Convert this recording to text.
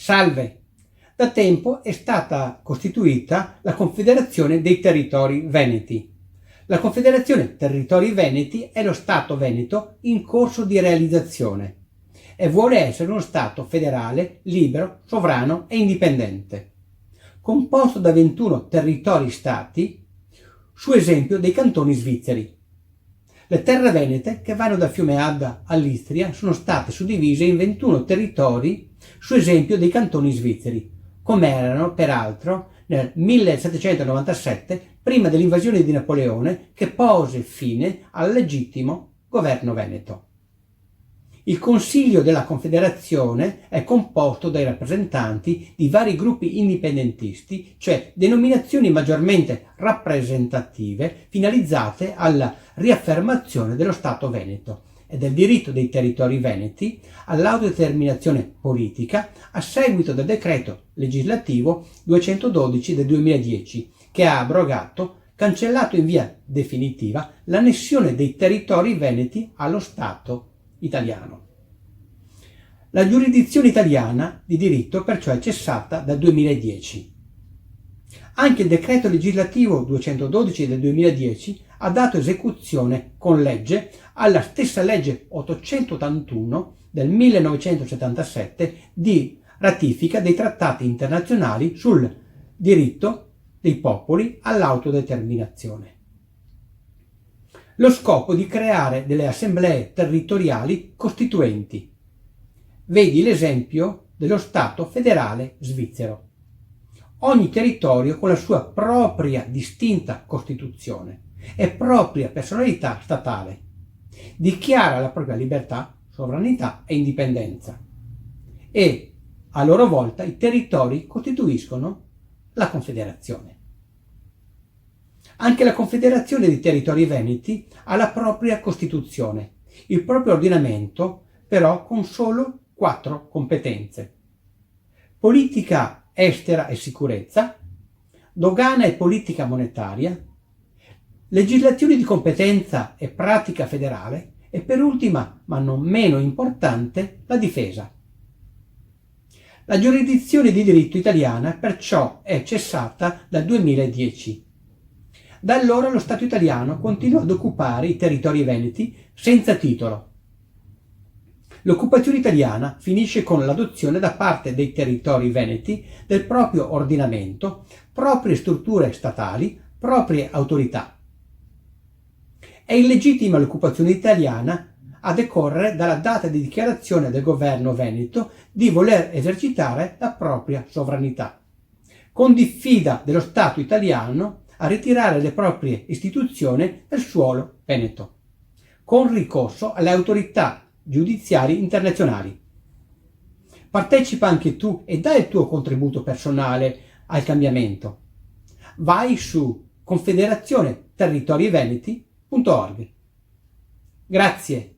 Salve! Da tempo è stata costituita la Confederazione dei Territori Veneti. La Confederazione Territori Veneti è lo Stato veneto in corso di realizzazione e vuole essere uno Stato federale, libero, sovrano e indipendente, composto da 21 territori-stati, su esempio dei cantoni svizzeri. Le terre venete, che vanno dal fiume Adda all'Istria, sono state suddivise in 21 territori, su esempio dei cantoni svizzeri, come erano peraltro nel 1797, prima dell'invasione di Napoleone, che pose fine al legittimo governo veneto. Il Consiglio della Confederazione è composto dai rappresentanti di vari gruppi indipendentisti, cioè denominazioni maggiormente rappresentative finalizzate alla riaffermazione dello Stato veneto e del diritto dei territori veneti all'autodeterminazione politica a seguito del decreto legislativo 212 del 2010, che ha abrogato, cancellato in via definitiva, l'annessione dei territori veneti allo Stato italiano. La giurisdizione italiana di diritto perciò è cessata dal 2010. Anche il decreto legislativo 212 del 2010 ha dato esecuzione con legge alla stessa legge 881 del 1977 di ratifica dei trattati internazionali sul diritto dei popoli all'autodeterminazione. Lo scopo di creare delle assemblee territoriali costituenti. Vedi l'esempio dello Stato federale svizzero. Ogni territorio con la sua propria distinta Costituzione e propria personalità statale dichiara la propria libertà, sovranità e indipendenza e a loro volta i territori costituiscono la Confederazione. Anche la Confederazione dei Territori Veneti ha la propria Costituzione, il proprio ordinamento, però con solo 4 competenze: politica estera e sicurezza, dogana e politica monetaria, legislazione di competenza e pratica federale e per ultima, ma non meno importante, la difesa. La giurisdizione di diritto italiana perciò è cessata dal 2010. Da allora lo Stato italiano continua ad occupare i territori veneti senza titolo. L'occupazione italiana finisce con l'adozione da parte dei territori veneti del proprio ordinamento, proprie strutture statali, proprie autorità. È illegittima l'occupazione italiana a decorrere dalla data di dichiarazione del governo veneto di voler esercitare la propria sovranità, con diffida dello Stato italiano a ritirare le proprie istituzioni dal suolo veneto, con ricorso alle autorità giudiziarie internazionali. Partecipa anche tu e dai il tuo contributo personale al cambiamento. Vai su confederazioneterritorieveneti.org. Grazie.